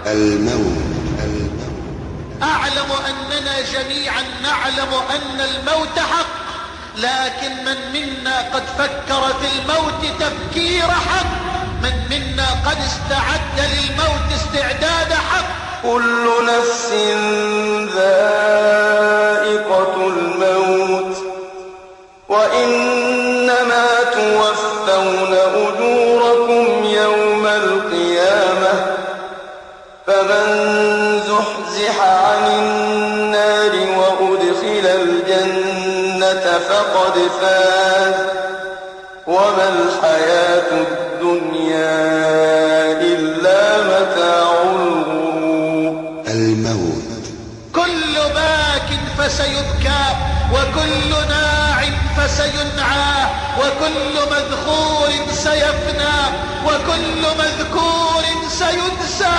الموت. أعلم أننا جميعا نعلم أن الموت حق، لكن من منا قد فكر في الموت تفكير حق، من منا قد استعد للموت استعداد حق. كل نفس ذائقة الموت وإنما توفون أجوركم يوم القيامة، فمن زحزح عن النار وأدخل الجنة فقد فاز، وما الحياة الدنيا إلا متاع الغرور. الموت. كل باك فسيبكى، وكل ناع فسينعى، وكل مذخور سيفنى، وكل مذكور سينسى.